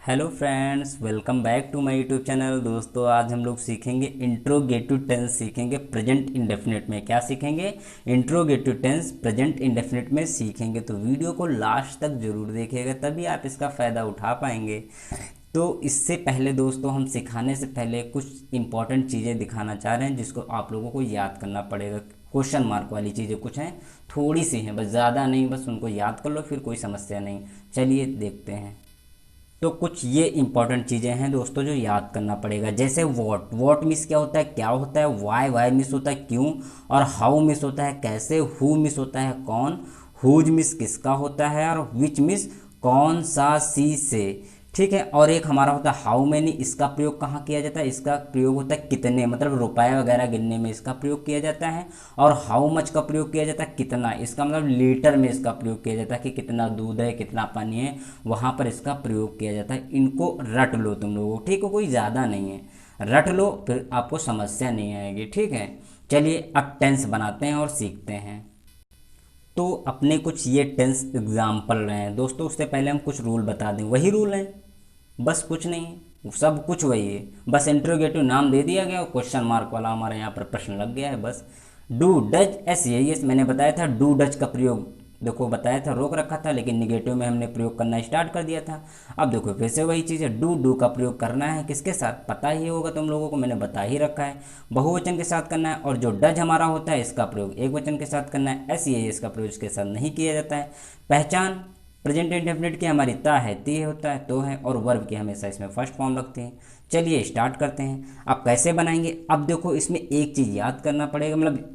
Hello friends, welcome back to my YouTube channel. दोस्तों, आज हम लोग सीखेंगे इंट्रोगेटिव टेंस। सीखेंगे प्रेजेंट इंडेफिनिट में। क्या सीखेंगे? इंट्रोगेटिव टेंस प्रेजेंट इंडेफिनिट में सीखेंगे। तो वीडियो को लास्ट तक जरूर देखिएगा, तभी आप इसका फ़ायदा उठा पाएंगे। तो इससे पहले दोस्तों, हम सिखाने से पहले कुछ इंपॉर्टेंट चीज़ें दिखाना चाह रहे हैं जिसको आप लोगों को याद करना पड़ेगा। क्वेश्चन मार्क वाली चीज़ें कुछ हैं, थोड़ी सी हैं, बस ज़्यादा नहीं, बस उनको याद कर लो, फिर कोई समस्या नहीं। चलिए देखते हैं। तो कुछ ये इंपॉर्टेंट चीज़ें हैं दोस्तों जो याद करना पड़ेगा। जैसे वॉट मिस क्या होता है, क्या होता है। वाई मिस होता है, क्यों। और हाउ मिस होता है, कैसे। हु मिस होता है, कौन। हुज मिस किसका होता है। और विच मिस कौन सा, सी से। ठीक है। और एक हमारा होता है हाउ मैनी। इसका प्रयोग कहाँ किया जाता है? इसका प्रयोग होता है कितने, मतलब रुपए वगैरह गिनने में इसका प्रयोग किया जाता है। और हाउ मच का प्रयोग किया जाता है कितना, इसका मतलब लीटर में इसका प्रयोग किया जाता है कि कितना दूध है, कितना पानी है, वहाँ पर इसका प्रयोग किया जाता है। इनको रट लो तुम लोगों, ठीक है। कोई ज़्यादा नहीं है, रट लो, फिर आपको समस्या नहीं आएगी। ठीक है। चलिए अब टेंस बनाते हैं और सीखते हैं। तो अपने कुछ ये टेंस एग्जाम्पल रहे हैं दोस्तों। उससे पहले हम कुछ रूल बता दें। वही रूल हैं, बस कुछ नहीं है, सब कुछ वही है। बस इंट्रोगेटिव नाम दे दिया गया और क्वेश्चन मार्क वाला हमारे यहाँ पर प्रश्न लग गया है बस। डू डज एस, यही मैंने बताया था। डू डज का प्रयोग देखो बताया था, रोक रखा था, लेकिन निगेटिव में हमने प्रयोग करना स्टार्ट कर दिया था। अब देखो फिर से वही चीज़ है। डू डू का प्रयोग करना है किसके साथ, पता ही होगा तुम लोगों को, मैंने बता ही रखा है। बहुवचन के साथ करना है। और जो डज हमारा होता है इसका प्रयोग एक वचन के साथ करना है। एस, ये इसका प्रयोग इसके साथ नहीं किया जाता है। पहचान प्रेजेंट इंडेफिनिट की हमारी ता है, ती होता है, तो है। और वर्ब की हमेशा इसमें फर्स्ट फॉर्म रखते हैं। चलिए स्टार्ट करते हैं। अब कैसे बनाएंगे? अब देखो इसमें एक चीज़ याद करना पड़ेगा, मतलब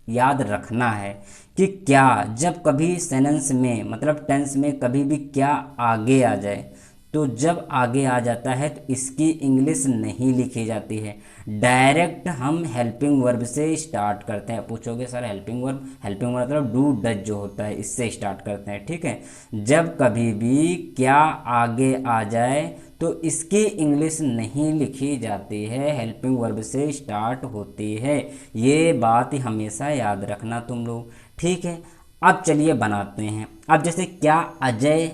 याद रखना है कि क्या जब कभी सेंटेंस में, मतलब टेंस में कभी भी क्या आगे आ जाए, तो जब आगे आ जाता है तो इसकी इंग्लिश नहीं लिखी जाती है। डायरेक्ट हम हेल्पिंग वर्ब से स्टार्ट करते हैं। पूछोगे सर हेल्पिंग वर्ब मतलब डू डज जो होता है, इससे स्टार्ट करते हैं। ठीक है। जब कभी भी क्या आगे आ जाए तो इसकी इंग्लिश नहीं लिखी जाती है, हेल्पिंग वर्ब से स्टार्ट होती है। ये बात हमेशा याद रखना तुम लोग। ठीक है। अब चलिए बनाते हैं। अब जैसे क्या अजय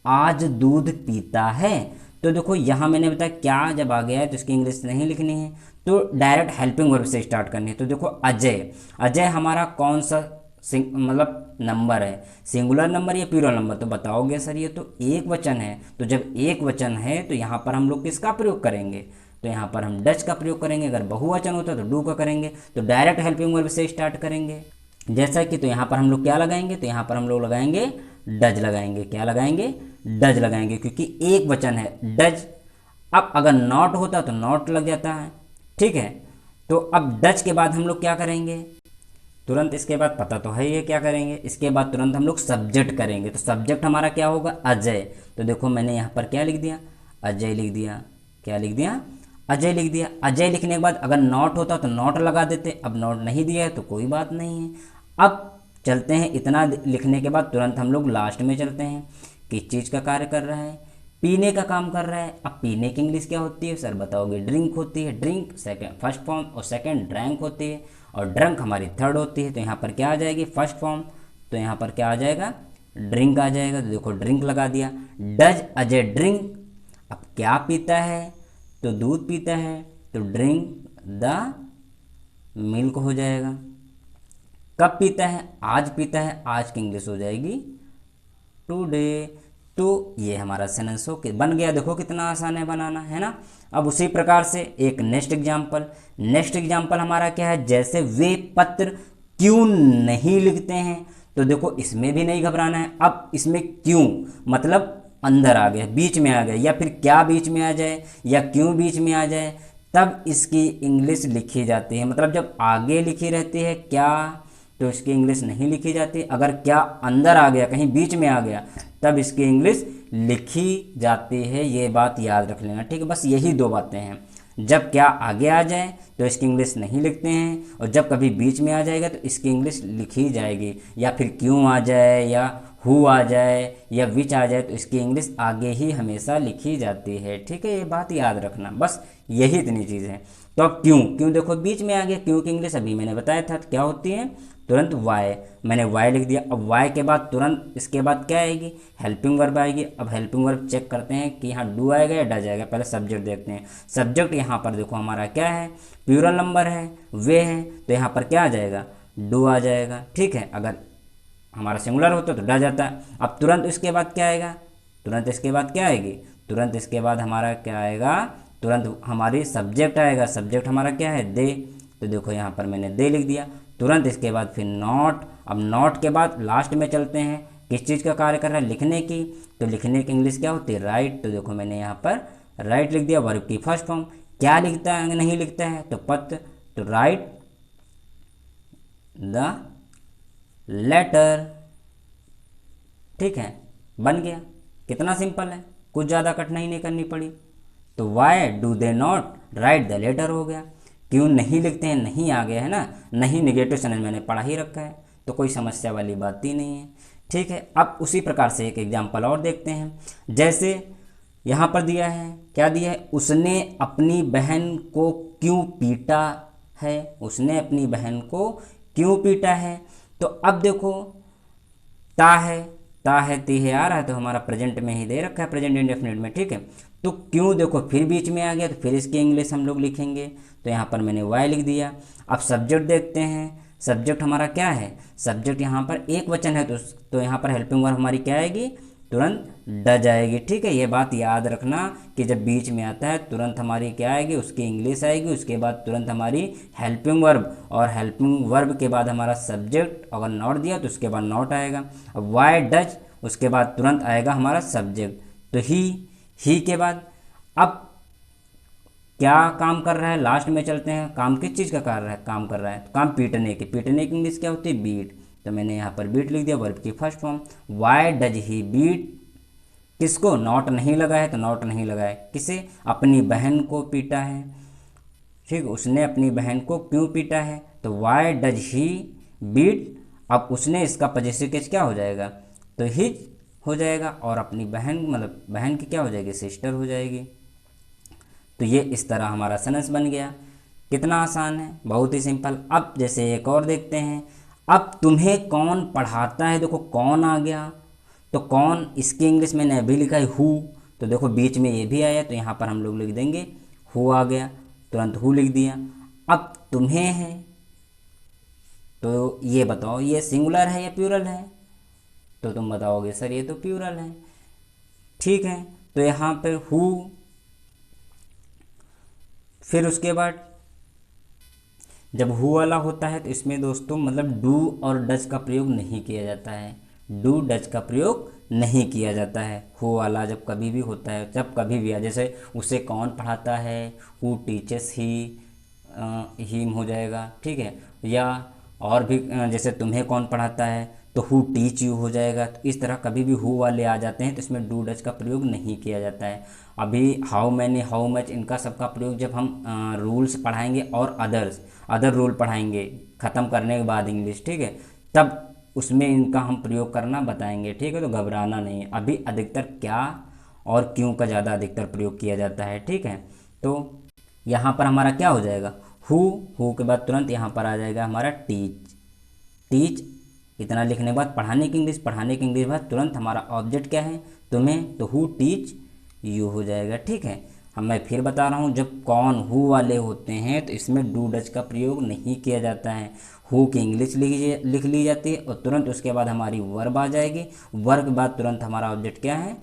आज दूध पीता है, तो देखो यहाँ मैंने बताया क्या जब आ गया है तो इसकी इंग्लिश नहीं लिखनी है, तो डायरेक्ट हेल्पिंग वर्ब से स्टार्ट करनी है। तो देखो अजय, अजय हमारा कौन सा मतलब नंबर है, सिंगुलर नंबर या प्लूरल नंबर? तो बताओगे सर ये तो एक वचन है। तो जब एक वचन है तो यहाँ पर हम लोग किसका प्रयोग करेंगे? तो यहाँ पर हम डज का प्रयोग करेंगे। अगर बहुवचन होता तो डू का करेंगे। तो डायरेक्ट हेल्पिंग वर्ब से स्टार्ट करेंगे। जैसा कि तो यहाँ पर हम लोग क्या लगाएंगे? तो यहाँ पर हम लोग लगाएंगे डज लगाएंगे। क्या लगाएंगे? डज लगाएंगे, क्योंकि एक वचन है डज। अब अगर नॉट होता तो नॉट लग जाता है। ठीक है। तो अब डज के बाद हम लोग क्या करेंगे? तुरंत इसके बाद पता तो है ये क्या करेंगे, इसके बाद तुरंत हम लोग सब्जेक्ट करेंगे। तो सब्जेक्ट हमारा क्या होगा? अजय। तो देखो मैंने यहाँ पर क्या लिख दिया? अजय लिख दिया। क्या लिख दिया? अजय लिख दिया। अजय लिखने के बाद अगर नॉट होता तो नॉट लगा देते। अब नॉट नहीं दिया है तो कोई बात नहीं है। अब चलते हैं, इतना लिखने के बाद तुरंत हम लोग लास्ट में चलते हैं। किस चीज़ का कार्य कर रहा है? पीने का काम कर रहा है। अब पीने की इंग्लिश क्या होती है सर? बताओगे ड्रिंक होती है। ड्रिंक सेकंड फर्स्ट फॉर्म और सेकंड ड्रैंक होती है, और ड्रंक हमारी थर्ड होती है। तो यहाँ पर क्या आ जाएगी? First form. तो यहाँ पर क्या आ जाएगा? ड्रिंक आ जाएगा। तो देखो ड्रिंक लगा दिया। Does Ajay drink? अब क्या पीता है? तो दूध पीता है, तो ड्रिंक द मिल्क हो जाएगा। कब पीता है? आज पीता है। आज की इंग्लिश हो जाएगी टुडे। तो ये हमारा सेंटेंस हो के बन गया। देखो कितना आसान है बनाना, है ना। अब उसी प्रकार से एक नेक्स्ट एग्जांपल। नेक्स्ट एग्जांपल हमारा क्या है? जैसे वे पत्र क्यों नहीं लिखते हैं, तो देखो इसमें भी नहीं घबराना है। अब इसमें क्यों मतलब अंदर आ गया, बीच में आ गया, या फिर क्या बीच में आ जाए, या क्यों बीच में आ जाए, तब इसकी इंग्लिश लिखी जाती है। मतलब जब आगे लिखी रहती है क्या, तो इसकी इंग्लिश नहीं लिखी जाती। अगर क्या अंदर आ गया, कहीं बीच में आ गया, तब इसकी इंग्लिश लिखी जाती है। ये बात याद रख लेना। ठीक है। बस यही दो बातें हैं। जब क्या आगे आ जाए तो इसकी इंग्लिश नहीं लिखते हैं, और जब कभी बीच में आ जाएगा तो इसकी इंग्लिश लिखी जाएगी। या फिर क्यों आ जाए, या हु आ जाए, या विच आ जाए, तो इसकी इंग्लिश आगे ही हमेशा लिखी जाती है। ठीक है। ये बात याद रखना, बस यही इतनी चीज़ है। तो अब क्यों, क्यों देखो बीच में आ गया। क्यों की इंग्लिश अभी मैंने बताया था क्या होती है? तुरंत वाई, मैंने वाई लिख दिया। अब वाई के बाद तुरंत इसके बाद क्या आएगी, हेल्पिंग वर्ब आएगी। अब हेल्पिंग वर्ब चेक करते हैं कि यहाँ डू आएगा या डज आएगा। पहले सब्जेक्ट देखते हैं। सब्जेक्ट यहाँ पर देखो हमारा क्या है, प्लूरल नंबर है, वे है, तो यहाँ पर क्या आ जाएगा, डू आ जाएगा। ठीक है, अगर हमारा सिंगुलर होता तो डज आता है। अब तुरंत इसके बाद क्या आएगा, तुरंत इसके बाद क्या आएगी, तुरंत इसके बाद हमारा क्या आएगा, तुरंत हमारी सब्जेक्ट आएगा। सब्जेक्ट हमारा क्या है, दे, तो देखो यहाँ पर मैंने दे लिख दिया। तुरंत इसके बाद फिर नॉट। अब नॉट के बाद लास्ट में चलते हैं, किस चीज़ का कार्य कर रहा है, लिखने की। तो लिखने की इंग्लिश क्या होती है, राइट। तो देखो मैंने यहाँ पर राइट लिख दिया, वर्ब की फर्स्ट फॉर्म। क्या लिखता है, नहीं लिखता है, तो पत्र, तो राइट द लेटर। ठीक है, बन गया। कितना सिंपल है, कुछ ज़्यादा कठिनाई नहीं करनी पड़ी। तो why do they not write the letter हो गया। क्यों नहीं लिखते हैं, नहीं आ गया है ना, नहीं नेगेटिव सेंस मैंने पढ़ा ही रखा है, तो कोई समस्या वाली बात ही नहीं है। ठीक है, अब उसी प्रकार से एक एग्जाम्पल और देखते हैं। जैसे यहाँ पर दिया है, क्या दिया है, उसने अपनी बहन को क्यों पीटा है, उसने अपनी बहन को क्यों पीटा है। तो अब देखो ता है ती है आ रहा है, तो हमारा प्रेजेंट में ही दे रखा है, प्रेजेंट इंडेफिनिट में। ठीक है, तो क्यों देखो फिर बीच में आ गया, तो फिर इसकी इंग्लिश हम लोग लिखेंगे। तो यहाँ पर मैंने वाई लिख दिया। अब सब्जेक्ट देखते हैं, सब्जेक्ट हमारा क्या है, सब्जेक्ट यहाँ पर एक वचन है, तो यहाँ पर हेल्पिंग वर्ब हमारी क्या आएगी, तुरंत डज आएगी। ठीक है, ये बात याद रखना कि जब बीच में आता है तुरंत हमारी क्या आएगी, उसकी इंग्लिश आएगी, उसके बाद तुरंत हमारी हेल्पिंग वर्ब, और हेल्पिंग वर्ब के बाद हमारा सब्जेक्ट। अगर नॉट दिया तो उसके बाद नॉट आएगा। अब वाई डज, उसके बाद तुरंत आएगा हमारा सब्जेक्ट। तो ही के बाद अब क्या काम कर रहा है, लास्ट में चलते हैं। काम किस चीज़ का कर रहा है, काम कर रहा है, तो काम पीटने की। पीटने की इंग्लिश क्या होती है, बीट। तो मैंने यहाँ पर बीट लिख दिया, वर्ब की first form. Why does he beat, किसको, नॉट नहीं लगा है तो नॉट नहीं लगा है, किसे, अपनी बहन को पीटा है। ठीक, उसने अपनी बहन को क्यों पीटा है, तो वाई डज ही बीट। अब उसने, इसका पॉजेसिव केस क्या हो जाएगा, तो हिज हो जाएगा, और अपनी बहन मतलब बहन की क्या हो जाएगी, सिस्टर हो जाएगी। तो ये इस तरह हमारा सेंटेंस बन गया। कितना आसान है, बहुत ही सिंपल। अब जैसे एक और देखते हैं। अब तुम्हें कौन पढ़ाता है, देखो कौन आ गया, तो कौन, इसकी इंग्लिश मैंने अभी लिखा है हु, तो देखो बीच में ये भी आया, तो यहाँ पर हम लोग लिख देंगे हु आ गया, तुरंत हु लिख दिया। अब तुम्हें है, तो ये बताओ ये सिंगुलर है या प्लूरल है, तो तुम बताओगे सर ये तो प्लूरल है। ठीक है, तो यहाँ पर हु, फिर उसके बाद जब हु वाला होता है तो इसमें दोस्तों मतलब डू और डज का प्रयोग नहीं किया जाता है, डू डज का प्रयोग नहीं किया जाता है। हु वाला जब कभी भी होता है, जब कभी भी है, जैसे उसे कौन पढ़ाता है, हु टीचर्स हिम हो जाएगा। ठीक है, या और भी जैसे तुम्हें कौन पढ़ाता है तो हु टीच यू हो जाएगा। तो इस तरह कभी भी हु वाले आ जाते हैं तो इसमें डू डज का प्रयोग नहीं किया जाता है। अभी हाउ मैनी, हाउ मच, इनका सबका प्रयोग जब हम रूल्स पढ़ाएंगे और अदर रूल पढ़ाएंगे ख़त्म करने के बाद इंग्लिश, ठीक है, तब उसमें इनका हम प्रयोग करना बताएंगे। ठीक है, तो घबराना नहीं है। अभी अधिकतर क्या और क्यों का ज़्यादा अधिकतर प्रयोग किया जाता है। ठीक है, तो यहाँ पर हमारा क्या हो जाएगा, हु के बाद तुरंत यहाँ पर आ जाएगा हमारा टीच। इतना लिखने के बाद पढ़ाने की इंग्लिश बाद तुरंत हमारा ऑब्जेक्ट क्या है, तुम्हें, तो हु टीच यू हो जाएगा। ठीक है, मैं फिर बता रहा हूँ, जब कौन हु वाले होते हैं तो इसमें डू डज का प्रयोग नहीं किया जाता है। हु की इंग्लिश लिख ली जाती है और तुरंत उसके बाद हमारी वर्ब आ जाएगी। वर्ब के बाद तुरंत हमारा ऑब्जेक्ट क्या है,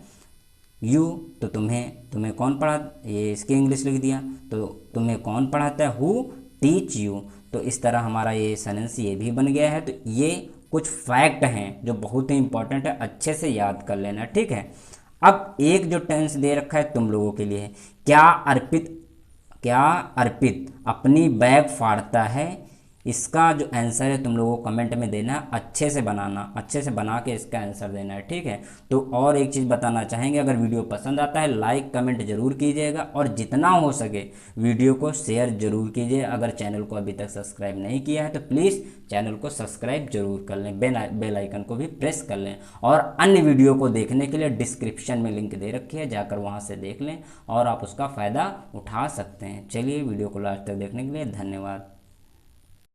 यू। तो तुम्हें कौन पढ़ा, ये इसकी इंग्लिश लिख दिया, तो तुम्हें कौन पढ़ाता है, हु टीच यू। तो इस तरह हमारा ये सेंटेंस ये भी बन गया है। तो ये कुछ फैक्ट हैं जो बहुत ही इंपॉर्टेंट है, अच्छे से याद कर लेना। ठीक है, अब एक जो टेंस दे रखा है तुम लोगों के लिए, क्या अर्पित अपनी बैग फाड़ता है, इसका जो आंसर है तुम लोगों को कमेंट में देना, अच्छे से बना के इसका आंसर देना है। ठीक है, तो और एक चीज़ बताना चाहेंगे, अगर वीडियो पसंद आता है लाइक कमेंट जरूर कीजिएगा और जितना हो सके वीडियो को शेयर जरूर कीजिए। अगर चैनल को अभी तक सब्सक्राइब नहीं किया है तो प्लीज़ चैनल को सब्सक्राइब जरूर कर लें, बेल आइकन को भी प्रेस कर लें। और अन्य वीडियो को देखने के लिए डिस्क्रिप्शन में लिंक दे रखी है, जाकर वहाँ से देख लें और आप उसका फ़ायदा उठा सकते हैं। चलिए, वीडियो को लास्ट तक देखने के लिए धन्यवाद।